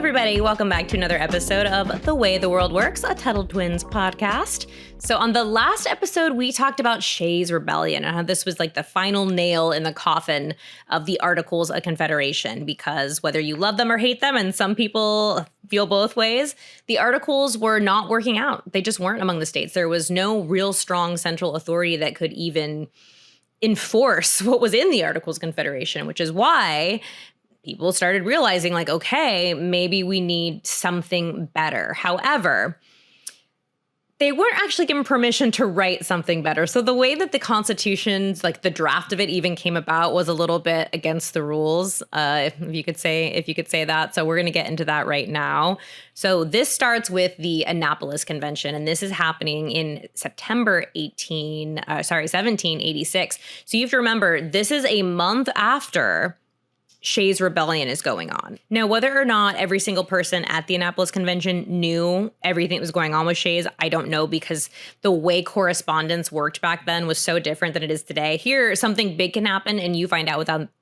everybody. Welcome back to another episode of The Way the World Works, a Tuttle Twins podcast. So on the last episode, we talked about Shays' Rebellion and how this was like the final nail in the coffin of the Articles of Confederation, because whether you love them or hate them, and some people feel both ways, the Articles were not working out. They just weren't among the states. There was no real strong central authority that could even enforce what was in the Articles of Confederation, which is why people started realizing, like, okay, maybe we need something better. However, they weren't actually given permission to write something better. So the way that the Constitution's, like the draft of it even came about was a little bit against the rules, if you could say that. So we're going to get into that right now. So this starts with the Annapolis Convention, and this is happening in September 1786. So you have to remember, this is a month after Shays' Rebellion is going on. Now, whether or not every single person at the Annapolis Convention knew everything that was going on with Shays, I don't know, because the way correspondence worked back then was so different than it is today. Here, something big can happen and you find out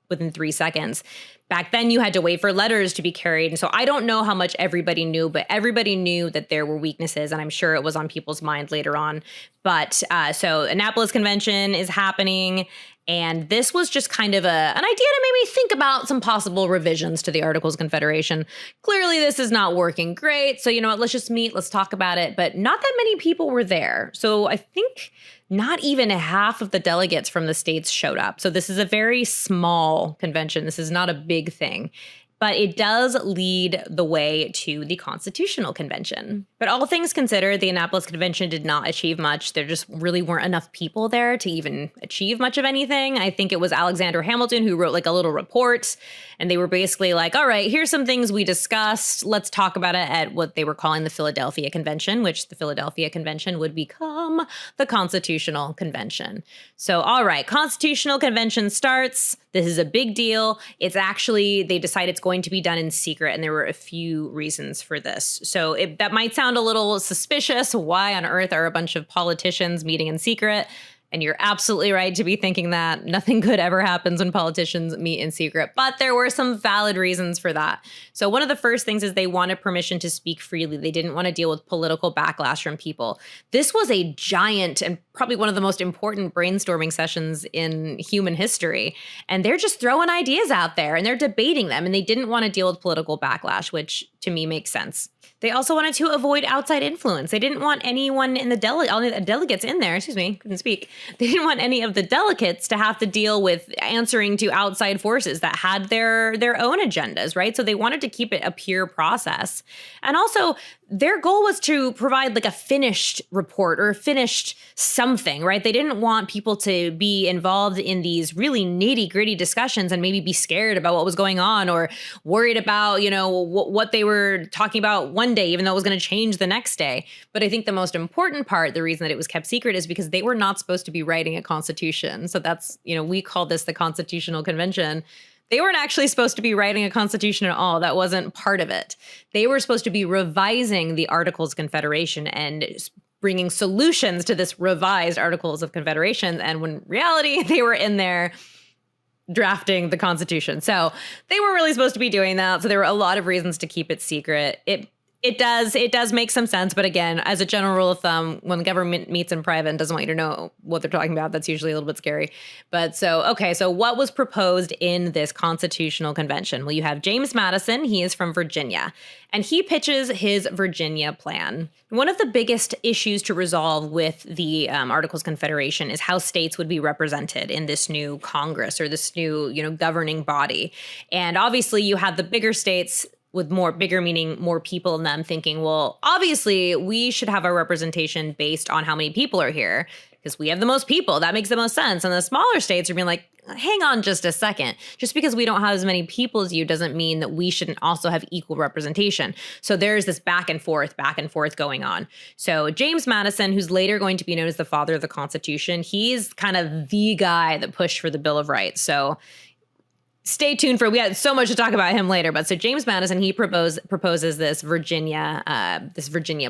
within 3 seconds. Back then, you had to wait for letters to be carried. And so I don't know how much everybody knew, but everybody knew that there were weaknesses, and I'm sure it was on people's mind later on. But so Annapolis Convention is happening. And this was just kind of an idea to maybe think about some possible revisions to the Articles of Confederation. Clearly, this is not working great. So, you know what, let's just meet, let's talk about it. But not that many people were there. So I think not even half of the delegates from the states showed up. So this is a very small convention. This is not a big thing. But it does lead the way to the Constitutional Convention. But all things considered, the Annapolis Convention did not achieve much. There just really weren't enough people there to even achieve much of anything. I think it was Alexander Hamilton who wrote like a little report, and they were basically like, all right, here's some things we discussed. Let's talk about it at what they were calling the Philadelphia Convention, which the Philadelphia Convention would become the Constitutional Convention. So, all right, Constitutional Convention starts. This is a big deal. It's actually, they decide it's going to be done in secret, and there were a few reasons for this. So that might sound a little suspicious. Why on earth are a bunch of politicians meeting in secret? And you're absolutely right to be thinking that. Nothing good ever happens when politicians meet in secret. But there were some valid reasons for that. So one of the first things is they wanted permission to speak freely. They didn't want to deal with political backlash from people. This was a giant and probably one of the most important brainstorming sessions in human history. And they're just throwing ideas out there and they're debating them. And they didn't want to deal with political backlash, which to me makes sense. They also wanted to avoid outside influence. They didn't want anyone in the delegates in there, couldn't speak. They didn't want any of the delegates to have to deal with answering to outside forces that had their own agendas, right? So they wanted to keep it a pure process. And also, their goal was to provide like a finished report or a finished something, right? They didn't want people to be involved in these really nitty gritty discussions and maybe be scared about what was going on or worried about, you know, what they were talking about one day, even though it was going to change the next day. But I think the most important part, the reason that it was kept secret, is because they were not supposed to be writing a constitution. So that's, you know, we call this the Constitutional Convention. They weren't actually supposed to be writing a constitution at all. That wasn't part of it. They were supposed to be revising the Articles of Confederation and bringing solutions to this revised Articles of Confederation. And when in reality, they were in there drafting the Constitution. So they weren't really supposed to be doing that. So there were a lot of reasons to keep it secret. It does make some sense. But again, as a general rule of thumb, when the government meets in private and doesn't want you to know what they're talking about, that's usually a little bit scary. But so what was proposed in this Constitutional Convention? Well, you have James Madison. He is from Virginia, and he pitches his Virginia plan. One of the biggest issues to resolve with the Articles of Confederation is how states would be represented in this new Congress or this new, governing body. And obviously you have the bigger states with bigger meaning more people in them, thinking, well, obviously we should have our representation based on how many people are here because we have the most people. That makes the most sense. And the smaller states are being like, hang on just a second. Just because we don't have as many people as you doesn't mean that we shouldn't also have equal representation. So there's this back and forth going on. So James Madison, who's later going to be known as the father of the Constitution, he's kind of the guy that pushed for the Bill of Rights. So stay tuned we had so much to talk about him later. But so James Madison, he proposes this Virginia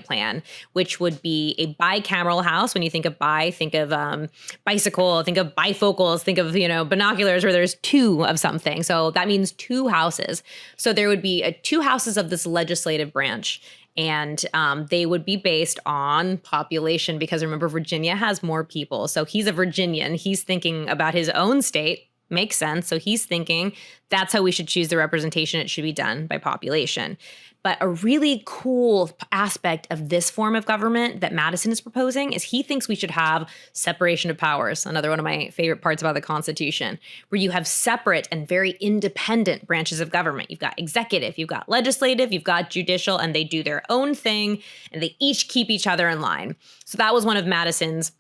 plan, which would be a bicameral house. When you think of think of bicycle, think of bifocals, think of, binoculars, where there's two of something. So that means two houses. So there would be two houses of this legislative branch. And they would be based on population, because remember, Virginia has more people. So he's a Virginian. He's thinking about his own state. Makes sense. So he's thinking that's how we should choose the representation. It should be done by population. But a really cool aspect of this form of government that Madison is proposing is he thinks we should have separation of powers, another one of my favorite parts about the Constitution, where you have separate and very independent branches of government. You've got executive, you've got legislative, you've got judicial, and they do their own thing, and they each keep each other in line. So that was one of Madison's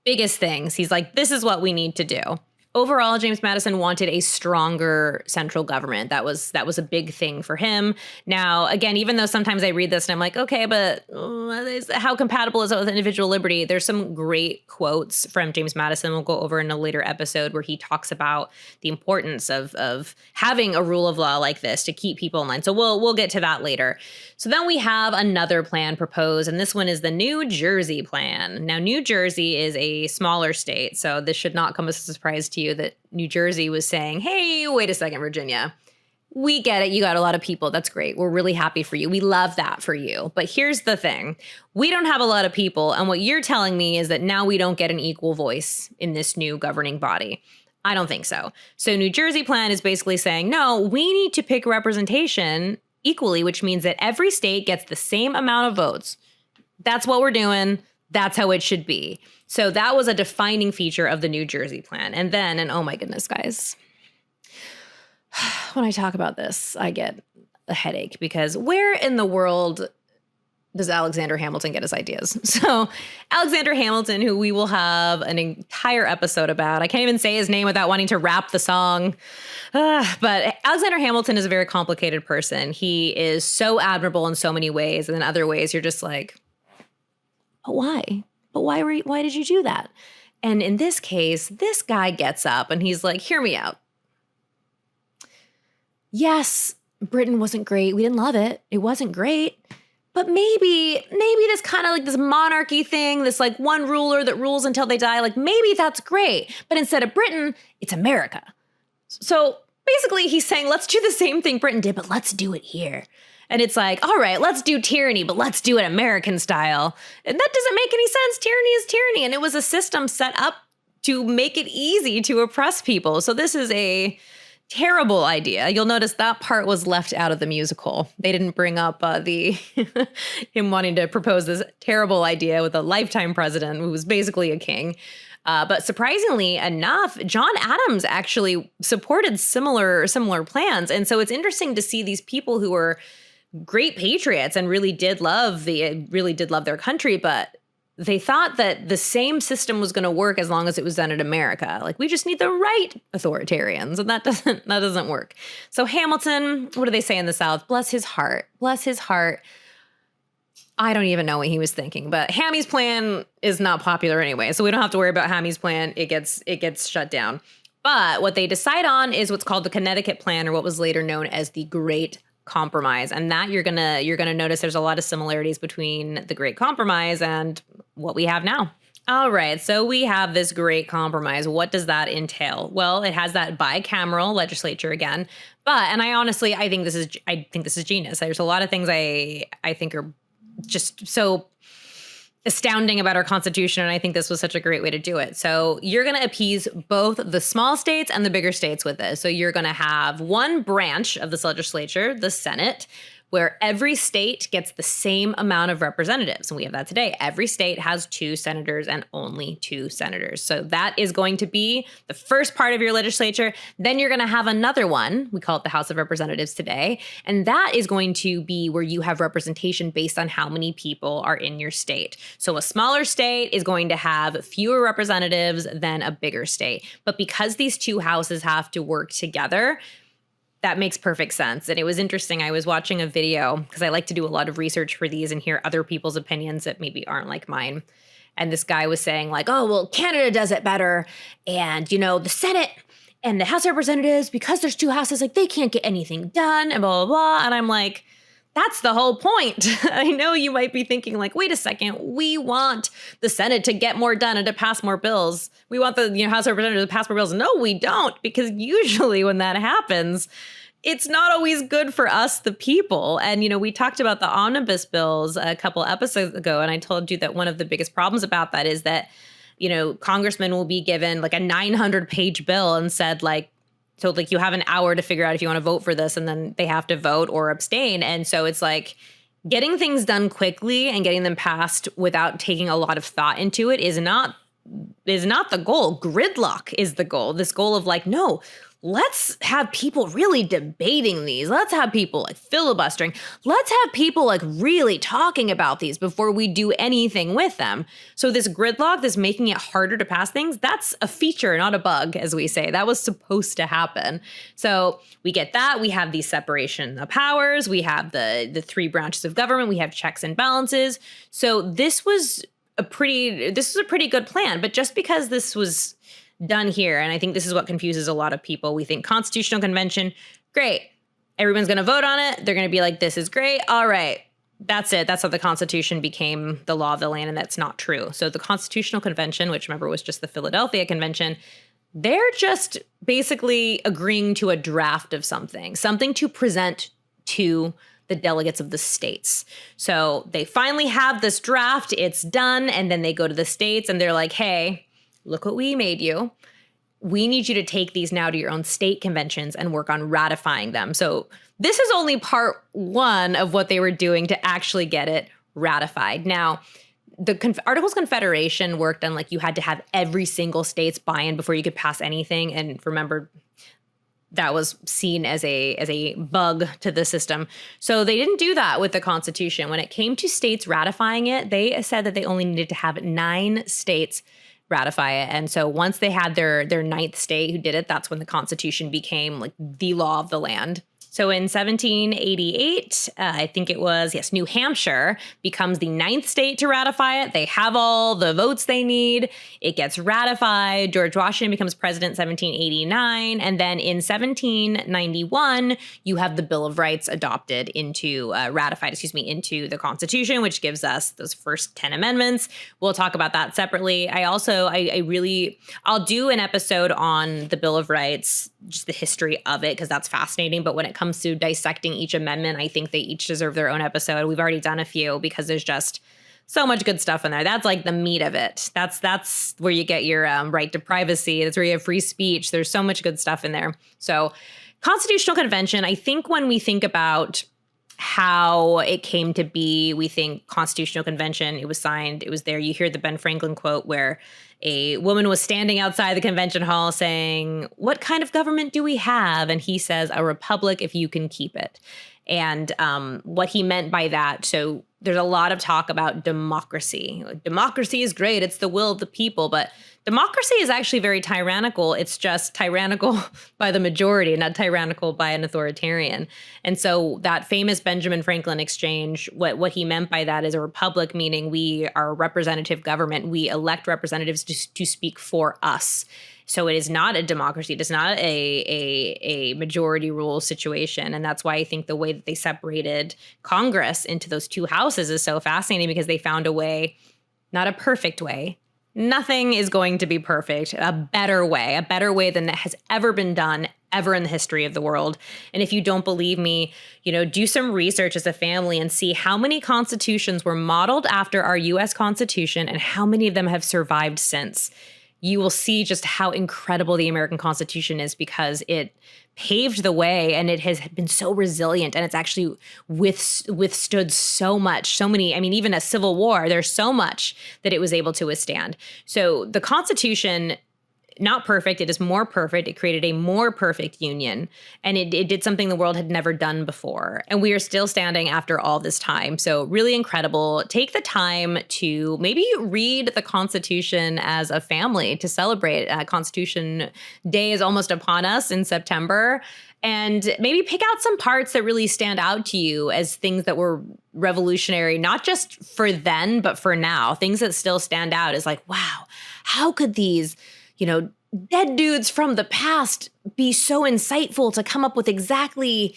biggest things. He's like, this is what we need to do. Overall, James Madison wanted a stronger central government. That was a big thing for him. Now, again, even though sometimes I read this and I'm like, okay, but how compatible is it with individual liberty? There's some great quotes from James Madison we'll go over in a later episode where he talks about the importance of having a rule of law like this to keep people in line. So we'll get to that later. So then we have another plan proposed, and this one is the New Jersey plan. Now, New Jersey is a smaller state, so this should not come as a surprise to you that New Jersey was saying, hey, wait a second, Virginia. We get it. You got a lot of people. That's great. We're really happy for you. We love that for you. But here's the thing. We don't have a lot of people. And what you're telling me is that now we don't get an equal voice in this new governing body. I don't think so. So New Jersey plan is basically saying, no, we need to pick representation equally, which means that every state gets the same amount of votes. That's what we're doing. That's how it should be. So that was a defining feature of the New Jersey plan. And oh my goodness, guys, when I talk about this, I get a headache, because where in the world does Alexander Hamilton get his ideas? So Alexander Hamilton, who we will have an entire episode about, I can't even say his name without wanting to rap the song. But Alexander Hamilton is a very complicated person. He is so admirable in so many ways. And in other ways, you're just like, but why? But why did you do that? And in this case, this guy gets up and he's like, hear me out. Yes, Britain wasn't great. We didn't love it. It wasn't great. But maybe this kind of like this monarchy thing, this like one ruler that rules until they die, like maybe that's great. But instead of Britain, it's America. So basically he's saying, let's do the same thing Britain did, but let's do it here. And it's like, all right, let's do tyranny, but let's do it American style. And that doesn't make any sense. Tyranny is tyranny. And it was a system set up to make it easy to oppress people. So this is a terrible idea. You'll notice that part was left out of the musical. They didn't bring up him wanting to propose this terrible idea with a lifetime president who was basically a king. But surprisingly enough, John Adams actually supported similar plans. And so it's interesting to see these people who were great patriots and really did love their country, but they thought that the same system was going to work as long as it was done in America. Like, we just need the right authoritarians, and that doesn't work. So Hamilton, what do they say in the South? Bless his heart. Bless his heart. I don't even know what he was thinking, but Hammy's plan is not popular anyway, so we don't have to worry about Hammy's plan. It gets shut down. But what they decide on is what's called the Connecticut Plan, or what was later known as the Great Compromise. And that you're gonna notice there's a lot of similarities between the Great Compromise and what we have now. All right, so we have this Great Compromise. What does that entail? Well, it has that bicameral legislature again, and I think this is genius. There's a lot of things I think are just so astounding about our Constitution, and I think this was such a great way to do it. So you're going to appease both the small states and the bigger states with this. So you're going to have one branch of this legislature, the Senate, where every state gets the same amount of representatives. And we have that today. Every state has 2 senators and only 2 senators. So that is going to be the first part of your legislature. Then you're going to have another one. We call it the House of Representatives today. And that is going to be where you have representation based on how many people are in your state. So a smaller state is going to have fewer representatives than a bigger state. But because these 2 houses have to work together, that makes perfect sense. And it was interesting. I was watching a video because I like to do a lot of research for these and hear other people's opinions that maybe aren't like mine. And this guy was saying like, oh, well, Canada does it better. And, the Senate And the House of Representatives, because there's two houses, like they can't get anything done and blah, blah, blah. And I'm like, that's the whole point. I know you might be thinking like, wait a second, we want the Senate to get more done and to pass more bills. We want the House of Representatives to pass more bills. No, we don't, because usually when that happens, it's not always good for us, the people. And, we talked about the omnibus bills a couple episodes ago, and I told you that one of the biggest problems about that is that, congressmen will be given like a 900-page bill and said like, so like you have an hour to figure out if you want to vote for this, and then they have to vote or abstain. And so it's like getting things done quickly and getting them passed without taking a lot of thought into it is not the goal. Gridlock is the goal. This goal of like, no, let's have people really debating these. Let's have people like filibustering. Let's have people like really talking about these before we do anything with them. So this gridlock, this making it harder to pass things, that's a feature, not a bug, as we say. That was supposed to happen. So we get that. We have the separation of powers. We have the three branches of government. We have checks and balances. So this was a pretty good plan. But just because this was done here, and I think this is what confuses a lot of people. We think Constitutional Convention, great. Everyone's going to vote on it. They're going to be like, this is great. All right. That's it. That's how the Constitution became the law of the land, and that's not true. So the Constitutional Convention, which remember was just the Philadelphia Convention, they're just basically agreeing to a draft of something to present to the delegates of the states. So they finally have this draft. It's done. And then they go to the states and they're like, hey, look what we made you. We need you to take these now to your own state conventions and work on ratifying them. So this is only part one of what they were doing to actually get it ratified. Now, the Articles of Confederation worked on like you had to have every single state's buy-in before you could pass anything. And remember, that was seen as a bug to the system. So they didn't do that with the Constitution. When it came to states ratifying it, they said that they only needed to have 9 states ratify it. And so once they had their 9th state who did it, that's when the Constitution became like the law of the land. So in 1788, I think it was, yes, New Hampshire becomes the 9th state to ratify it. They have all the votes they need. It gets ratified. George Washington becomes president in 1789. And then in 1791, you have the Bill of Rights adopted ratified into the Constitution, which gives us those first 10 amendments. We'll talk about that separately. I'll do an episode on the Bill of Rights, just the history of it, because that's fascinating. But when it comes to dissecting each amendment, I think they each deserve their own episode. We've already done a few because there's just so much good stuff in there. That's like the meat of it. That's where you get your right to privacy. That's where you have free speech. There's so much good stuff in there. So Constitutional Convention, I think when we think about how it came to be, we think Constitutional Convention, it was signed, it was there. You hear the Ben Franklin quote where a woman was standing outside the convention hall saying, "What kind of government do we have?" And he says, "A republic if you can keep it." And what he meant by that, so there's a lot of talk about democracy. Democracy is great. It's the will of the people. But democracy is actually very tyrannical. It's just tyrannical by the majority, not tyrannical by an authoritarian. And so that famous Benjamin Franklin exchange, what he meant by that is a republic, meaning we are a representative government. We elect representatives to speak for us. So it is not a democracy. It is not a majority rule situation. And that's why I think the way that they separated Congress into those two houses is so fascinating, because they found a way, not a perfect way. Nothing is going to be perfect. A better way than that has ever been done ever in the history of the world. And if you don't believe me, do some research as a family and see how many constitutions were modeled after our U.S. Constitution and how many of them have survived since. You will see just how incredible the American Constitution is, because it paved the way and it has been so resilient, and it's actually withstood so many, even a civil war, there's so much that it was able to withstand. So the Constitution, not perfect, it is more perfect. It created a more perfect union, and it did something the world had never done before. And we are still standing after all this time. So really incredible. Take the time to maybe read the Constitution as a family to celebrate. Constitution Day is almost upon us in September. And maybe pick out some parts that really stand out to you as things that were revolutionary, not just for then, but for now. Things that still stand out is like, wow, how could these dead dudes from the past be so insightful to come up with exactly,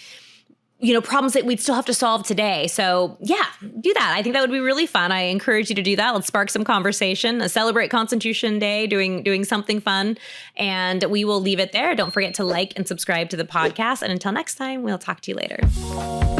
problems that we'd still have to solve today. So yeah, do that. I think that would be really fun. I encourage you to do that. Let's spark some conversation, celebrate Constitution Day, doing something fun. And we will leave it there. Don't forget to like and subscribe to the podcast. And until next time, we'll talk to you later.